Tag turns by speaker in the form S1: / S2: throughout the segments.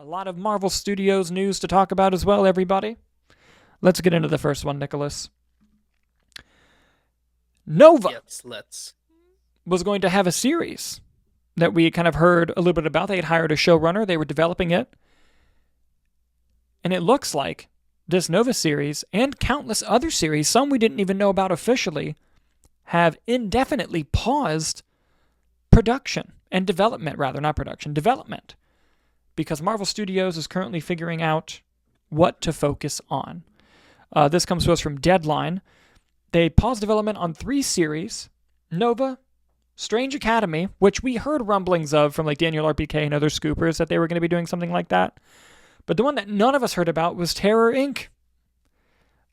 S1: lot of Marvel Studios news to talk about as well, everybody. Let's get into the first one, Nicholas. Nova
S2: Yes, let's.
S1: was going to have a series that we kind of heard a little bit about. They had hired a showrunner, they were developing it. And it looks like this Nova series and countless other series, some we didn't even know about officially, have indefinitely paused production and development, rather, not production, development. Because Marvel Studios is currently figuring out what to focus on. This comes to us from Deadline. They paused development on 3 series: Nova, Strange Academy, which we heard rumblings of from like Daniel RPK and other scoopers that they were going to be doing something like that. But the one that none of us heard about was Terror Inc.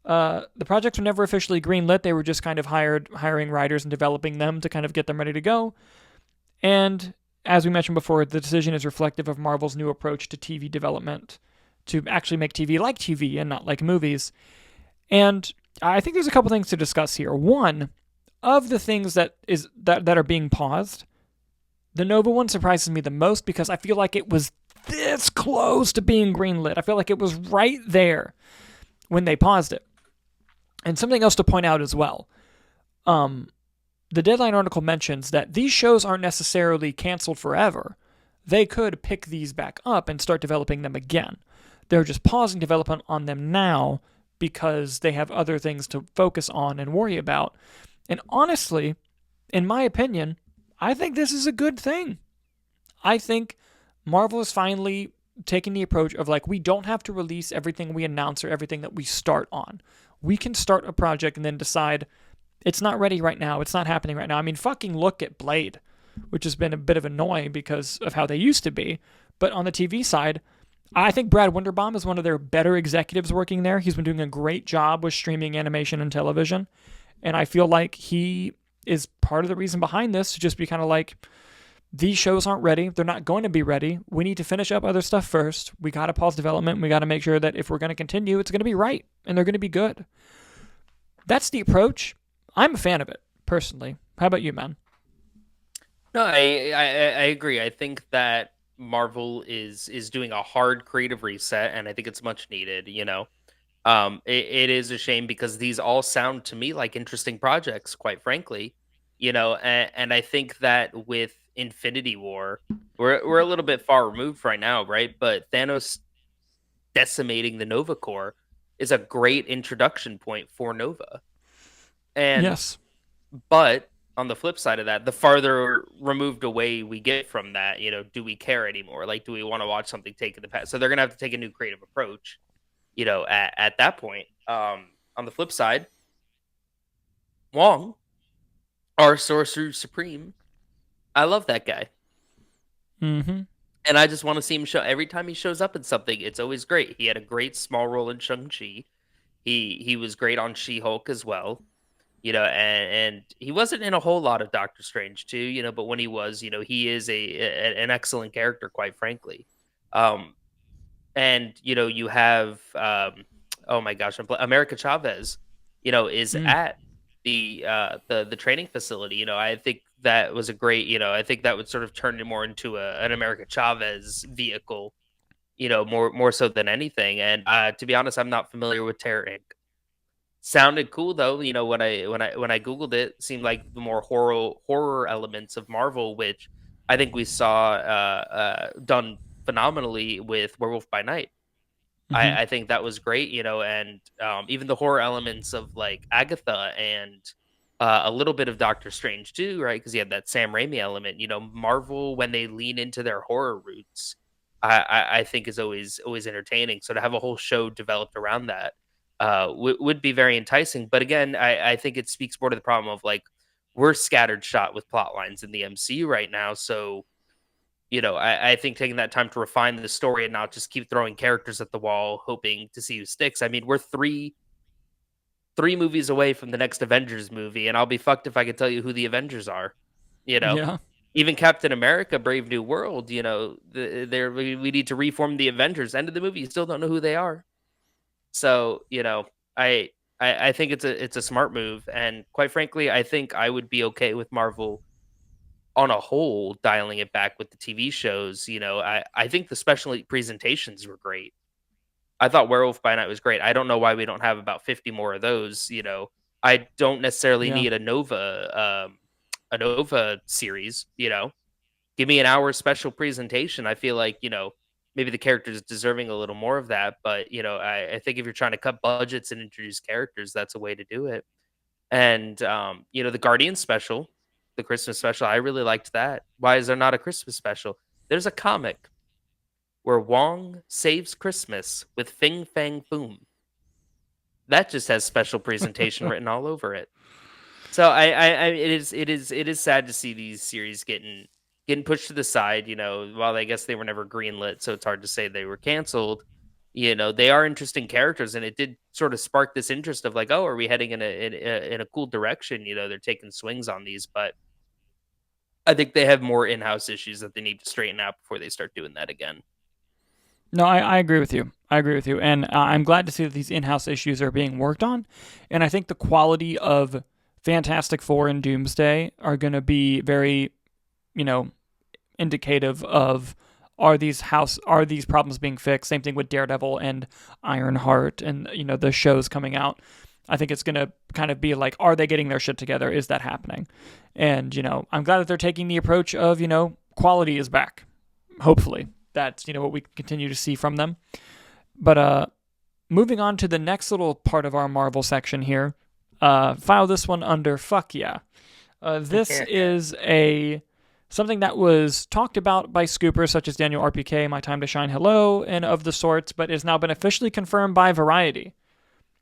S1: The projects were never officially greenlit. They were just kind of hiring writers and developing them to kind of get them ready to go. And as we mentioned before, the decision is reflective of Marvel's new approach to TV development, to actually make TV like TV and not like movies. And I think there's a couple things to discuss here. One, of the things that are being paused, the Nova one surprises me the most because I feel like it was this close to being greenlit. I feel like it was right there when they paused it. And something else to point out as well. The Deadline article mentions that these shows aren't necessarily canceled forever. They could pick these back up and start developing them again. They're just pausing development on them now because they have other things to focus on and worry about. And honestly, in my opinion, I think this is a good thing. I think Marvel is finally taking the approach of like, we don't have to release everything we announce or everything that we start on. We can start a project and then decide it's not ready right now. It's not happening right now. I mean, fucking look at Blade, which has been a bit of annoying because of how they used to be. But on the TV side, I think Brad Winderbaum is one of their better executives working there. He's been doing a great job with streaming animation and television. And I feel like he is part of the reason behind this to just be kind of like, these shows aren't ready. They're not going to be ready. We need to finish up other stuff first. We got to pause development. We got to make sure that if we're going to continue, it's going to be right and they're going to be good. That's the approach. I'm a fan of it, personally. How about you, man?
S2: No, I agree. I think that Marvel is doing a hard creative reset, and I think it's much needed. It is a shame because these all sound to me like interesting projects, quite frankly. And I think that with Infinity War, we're a little bit far removed right now, right? But Thanos decimating the Nova Corps is a great introduction point for Nova. And
S1: Yes.
S2: but on the flip side of that, the farther removed away we get from that, do we care anymore? Like, do we want to watch something take in the past? So they're gonna have to take a new creative approach, at that point. On the flip side, Wong, our Sorcerer Supreme, I love that guy.
S1: Mm-hmm.
S2: And I just want to see him show every time he shows up in something. It's always great. He had a great small role in Shang-Chi. He was great on She-Hulk as well. And he wasn't in a whole lot of Doctor Strange too, but when he was, he is an excellent character, quite frankly. Um, and you have oh my gosh, America Chavez, is
S1: Mm.
S2: at the training facility. I think that was a great, I think that would sort of turn it more into an America Chavez vehicle, more so than anything. And to be honest, I'm not familiar with Terror Inc. Sounded cool though, when I googled it, it seemed like the more horror elements of Marvel, which I think we saw done phenomenally with Werewolf by Night.
S1: Mm-hmm.
S2: I think that was great, and even the horror elements of like Agatha and a little bit of Doctor Strange too, right? Because you had that Sam Raimi element. Marvel when they lean into their horror roots, I think is always entertaining. So to have a whole show developed around that would be very enticing. But again, I think it speaks more to the problem of like we're scattered shot with plot lines in the MCU right now. So I think taking that time to refine the story and not just keep throwing characters at the wall, hoping to see who sticks. I mean, we're three movies away from the next Avengers movie, and I'll be fucked if I could tell you who the Avengers are. You know,
S1: Yeah.
S2: even Captain America: Brave New World. There we need to reform the Avengers. End of the movie, you still don't know who they are. So I I think it's a smart move, and quite frankly, I think I would be okay with Marvel on a whole, dialing it back with the TV shows, I think the special presentations were great. I thought Werewolf by Night was great. I don't know why we don't have about 50 more of those. I don't necessarily
S1: Yeah.
S2: need a Nova series. Give me an hour special presentation. I feel like, maybe the character is deserving a little more of that, but I think if you're trying to cut budgets and introduce characters, that's a way to do it. And the Guardian special, the Christmas special, I really liked that. Why is there not a Christmas special? There's a comic where Wong saves Christmas with Fing Fang Foom. That just has special presentation written all over it. So it is sad to see these series getting pushed to the side. While I guess they were never greenlit, so it's hard to say they were canceled. They are interesting characters, and it did sort of spark this interest of like, oh, are we heading in a cool direction? They're taking swings on these, but I think they have more in-house issues that they need to straighten out before they start doing that again.
S1: No, I agree with you. I agree with you. And I'm glad to see that these in house issues are being worked on. And I think the quality of Fantastic Four and Doomsday are going to be very, you know, indicative of are these problems being fixed? Same thing with Daredevil and Ironheart and the shows coming out. I think it's going to kind of be like, are they getting their shit together? Is that happening? And I'm glad that they're taking the approach of quality is back. Hopefully, that's what we continue to see from them. But moving on to the next little part of our Marvel section here, file this one under fuck yeah. This is something that was talked about by scoopers such as Daniel RPK, My Time to Shine Hello, and of the sorts, but has now been officially confirmed by Variety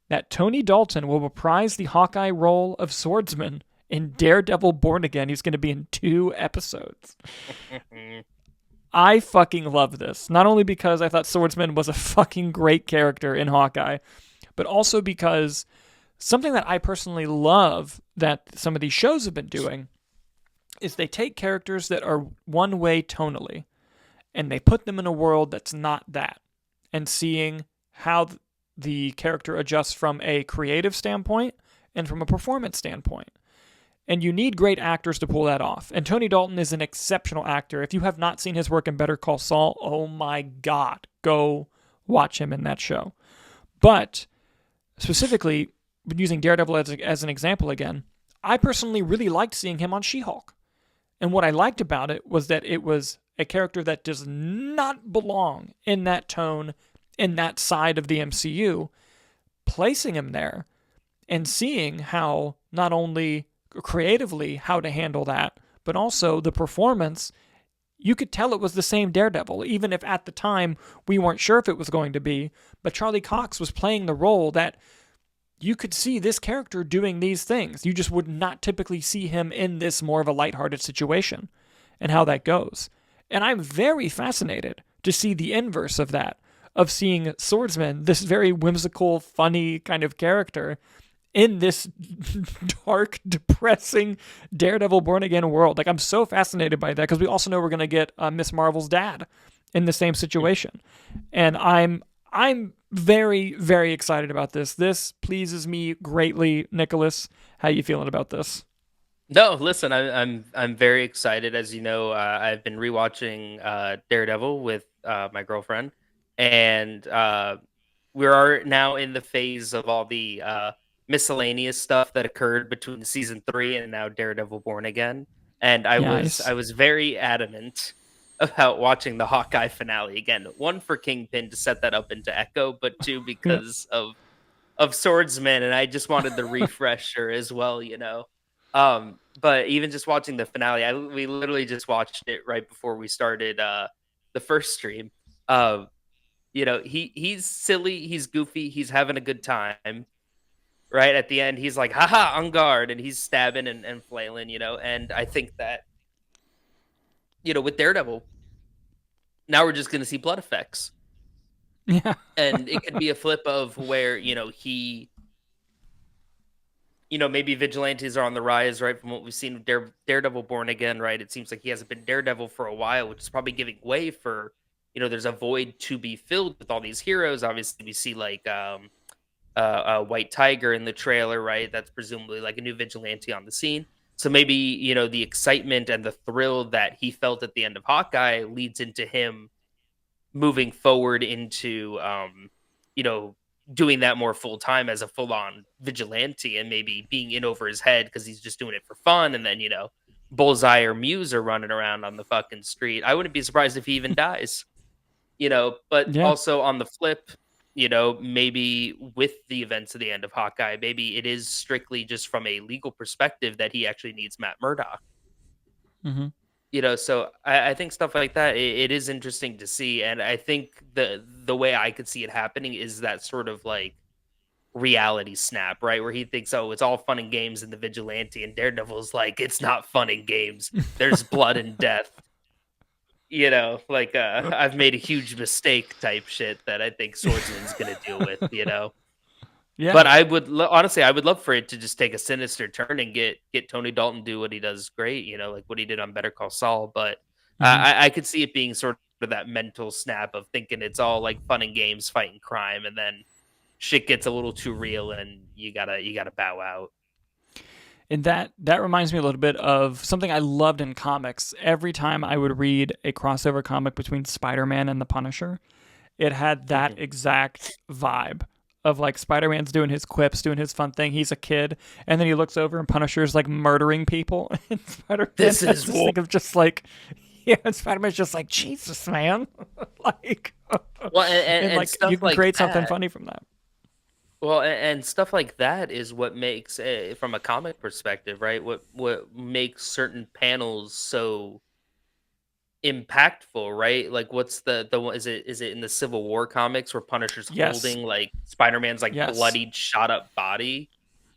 S1: that Tony Dalton will reprise the Hawkeye role of swordsman in Daredevil Born Again. He's going to be in 2 episodes. I fucking love this. Not only because I thought Swordsman was a fucking great character in Hawkeye, but also because something that I personally love that some of these shows have been doing is they take characters that are one way tonally and they put them in a world that's not that, and seeing how the character adjusts from a creative standpoint and from a performance standpoint. And you need great actors to pull that off. And Tony Dalton is an exceptional actor. If you have not seen his work in Better Call Saul, oh my God, go watch him in that show. But specifically, using Daredevil as an example again, I personally really liked seeing him on She-Hulk. And what I liked about it was that it was a character that does not belong in that tone, in that side of the MCU, placing him there and seeing how not only creatively how to handle that, but also the performance, you could tell it was the same Daredevil, even if at the time we weren't sure if it was going to be, but Charlie Cox was playing the role that you could see this character doing these things. You just would not typically see him in this more of a lighthearted situation and how that goes. And I'm very fascinated to see the inverse of that, of seeing Swordsman, this very whimsical, funny kind of character, in this dark, depressing Daredevil Born Again world. Like, I'm so fascinated by that because we also know we're going to get Miss Marvel's dad in the same situation. And I'm very, very excited about this. This pleases me greatly. Nicholas, how you feeling about this?
S2: No, listen, I'm very excited. As you know, I've been rewatching Daredevil with my girlfriend, and we are now in the phase of all the miscellaneous stuff that occurred between season 3 and now Daredevil Born Again. And I was
S1: Nice.
S2: I was very adamant about watching the Hawkeye finale again. One, for Kingpin to set that up into Echo, but two,
S1: Yeah.
S2: because of Swordsman, and I just wanted the refresher as well. But even just watching the finale, we literally just watched it right before we started the first stream. He's silly, he's goofy, he's having a good time. Right at the end, he's like, haha, on guard, and he's stabbing and flailing. And I think that, with Daredevil, now we're just gonna see blood effects.
S1: Yeah.
S2: And it could be a flip of where, maybe vigilantes are on the rise, right? From what we've seen with Daredevil Born Again, right? It seems like he hasn't been Daredevil for a while, which is probably giving way for, there's a void to be filled with all these heroes. Obviously, we see like White Tiger in the trailer, right? That's presumably like a new vigilante on the scene. So maybe, the excitement and the thrill that he felt at the end of Hawkeye leads into him moving forward into, you know, doing that more full time as a full on vigilante, and maybe being in over his head because he's just doing it for fun. And then, Bullseye or Muse are running around on the fucking street. I wouldn't be surprised if he even dies, but
S1: Yeah.
S2: also on the flip, maybe with the events of the end of Hawkeye, maybe it is strictly just from a legal perspective that he actually needs Matt Murdock.
S1: Mm-hmm.
S2: So I think stuff like that, it is interesting to see, and I think the way I could see it happening is that sort of like reality snap, right? Where he thinks, oh, it's all fun and games in the vigilante, and Daredevil's like, it's not fun and games. There's blood and death. I've made a huge mistake type shit that I think Swordsman's gonna deal with.
S1: Yeah.
S2: But I would honestly, I would love for it to just take a sinister turn and get Tony Dalton do what he does great, like what he did on Better Call Saul. But
S1: Mm-hmm.
S2: I could see it being sort of that mental snap of thinking it's all like fun and games fighting crime, and then shit gets a little too real, and you gotta bow out.
S1: And that reminds me a little bit of something I loved in comics. Every time I would read a crossover comic between Spider-Man and the Punisher, it had that
S2: Mhm.
S1: exact vibe of like Spider-Man's doing his quips, doing his fun thing. He's a kid, and then he looks over and Punisher's like murdering people. And Spider-Man,
S2: This
S1: I
S2: is
S1: just
S2: war.
S1: think of just like, yeah, and Spider-Man's just like, Jesus, man, like,
S2: Well, and,
S1: and
S2: and
S1: like you
S2: stuff
S1: can
S2: like
S1: create something
S2: that.
S1: funny from that.
S2: Well, and stuff like that is what makes, from a comic perspective, right? What makes certain panels so impactful, right? Like, what's the one? Is it in the Civil War comics where Punisher's
S1: Yes,
S2: holding like Spider-Man's like
S1: yes,
S2: bloodied, shot up body?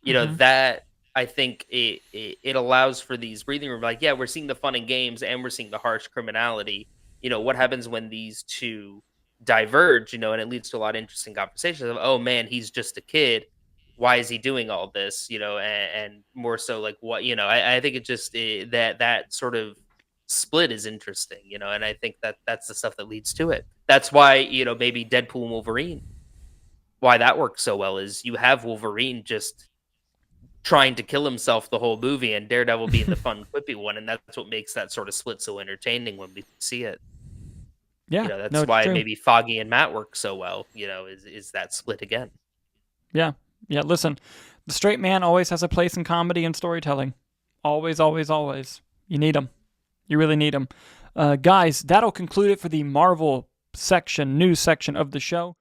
S1: hmm
S2: That I think it allows for these breathing room. Like, yeah, we're seeing the fun and games, and we're seeing the harsh criminality. What happens when these two diverge? And it leads to a lot of interesting conversations of, oh man, he's just a kid. Why is he doing all this? And more so like what I think it just that sort of split is interesting, and I think that that's the stuff that leads to it. That's why, maybe Deadpool and Wolverine, why that works so well is you have Wolverine just trying to kill himself the whole movie and Daredevil being the fun, quippy one, and that's what makes that sort of split so entertaining when we see it.
S1: yeah, no,
S2: That's
S1: it's
S2: why
S1: true.
S2: maybe Foggy and Matt work so well, is that split again.
S1: Yeah, yeah. Listen, the straight man always has a place in comedy and storytelling. Always, always, always. You need him. You really need him. Guys, that'll conclude it for the Marvel section, news section of the show.